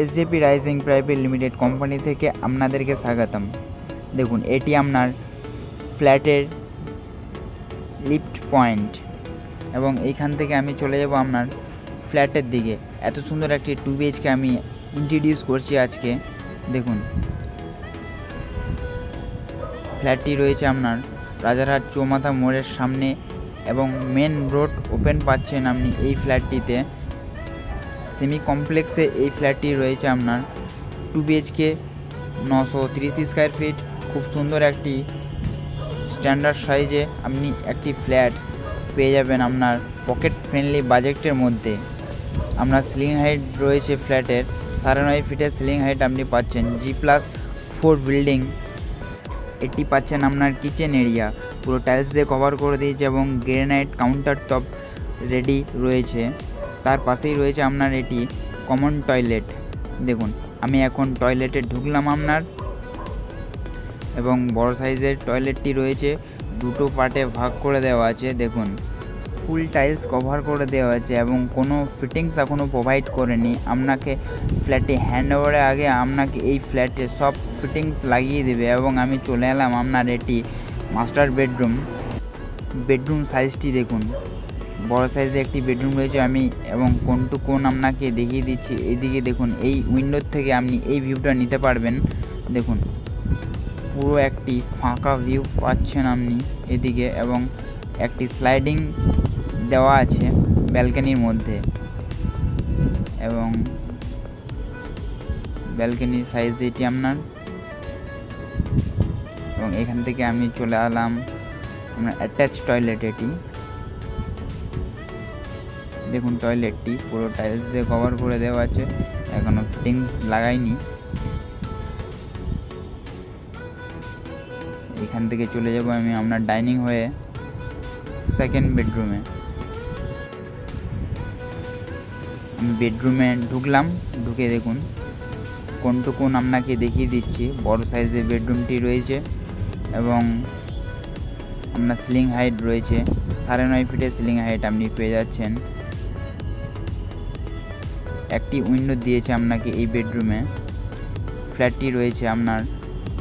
এসজেপি rising private limited company থেকে আপনাদেরকে স্বাগতম। দেখুন, এটি আপনার ফ্ল্যাটের লিফট পয়েন্ট এবং এইখান থেকে আমি চলে যাব আপনার ফ্ল্যাটের দিকে। এত সুন্দর একটি 2 BHK আমি ইন্ট্রোডিউস করছি আজকে। দেখুন, ফ্ল্যাটটি রয়েছে আপনার রাজারহাট চৌমাথা মোড়ের সামনে এবং মেন রোড ওপেন পাচ্ছেন আপনি এই ফ্ল্যাটটিতে। সেমি কমপ্লেক্সে এই ফ্ল্যাটটি রয়েছে আপনার 2 BHK 930 স্কোয়ার ফিট। খুব সুন্দর একটি স্ট্যান্ডার্ড সাইজে আপনি একটি ফ্ল্যাট পেয়ে যাবেন আপনার পকেট ফ্রেন্ডলি বাজেটের মধ্যে। আপনার সিলিং হাইট রয়েছে ফ্ল্যাটের 9.5 ফিটের সিলিং হাইট আপনি পাচ্ছেন। G+4 বিল্ডিং এটি পাচ্ছেন আপনার কিচেন এরিয়া পুরো টাইলস দিয়ে কভার করে দিয়েছে এবং গ্রেনাইট কাউন্টার টপ রেডি রয়েছে। তার পাশেই রয়েছে আপনার এটি কমন টয়লেট। দেখুন, আমি এখন টয়লেটে ঢুকলাম আপনার, এবং বড় সাইজের টয়লেটটি রয়েছে, দুটো পার্টে ভাগ করে দেওয়া আছে। দেখুন, ফুল টাইলস কভার করে দেওয়া আছে এবং কোনো ফিটিংস এখনও প্রোভাইড করেনি। আপনাকে ফ্ল্যাটে হ্যান্ড ওভারের আগে আপনাকে এই ফ্ল্যাটে সব ফিটিংস লাগিয়ে দেবে। এবং আমি চলে এলাম আপনার এটি মাস্টার বেডরুম সাইজটি দেখুন, বড় সাইজের একটি বেডরুম রয়েছে আমি এবং কোন টু কোন আপনাকে দেখিয়ে দিচ্ছি। এইদিকে দেখুন, এই উইন্ডোর থেকে আপনি এই ভিউটা নিতে পারবেন। দেখুন, পুরো একটি ফাঁকা ভিউ পাচ্ছেন আপনি এদিকে, এবং একটি স্লাইডিং দেওয়া আছে ব্যালকনির মধ্যে, এবং ব্যালকনির সাইজ এটি আপনার। এবং এখান থেকে আমি চলে এলাম আপনার অ্যাটাচ টয়লেট। এটি দেখুন, টয়লেটটি পুরো টাইলস দিয়ে কভার করে দেওয়া আছে, এখনো ফিটিংস লাগাইনি। এখান থেকে চলে যাব আমি আপনার ডাইনিং হয়ে সেকেন্ড বেডরুমে। আমি বেডরুমে ঢুকলাম, ঢুকে দেখুন কোন টু কোন আপনাকে দেখিয়ে দিচ্ছি। বড় সাইজের বেডরুমটি রয়েছে এবং আপনার সিলিং হাইট রয়েছে 9.5 ফিটের সিলিং হাইট আপনি পেয়ে যাচ্ছেন। একটি উইন্ডো দিয়েছে আপনাকে এই বেডরুমে। ফ্ল্যাটটি রয়েছে আপনার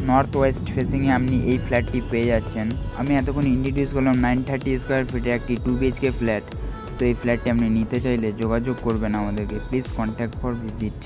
নর্থ ওয়েস্ট ফেসিংয়ে আপনি এই ফ্ল্যাটটি পেয়ে যাচ্ছেন। আমি এতক্ষণ ইন্ট্রোডিউস করলাম 930 স্কোয়ার ফিটের একটি 2 BHK ফ্ল্যাট। তো এই ফ্ল্যাটটি আপনি নিতে চাইলে যোগাযোগ করবেন আমাদেরকে। Please contact for visit.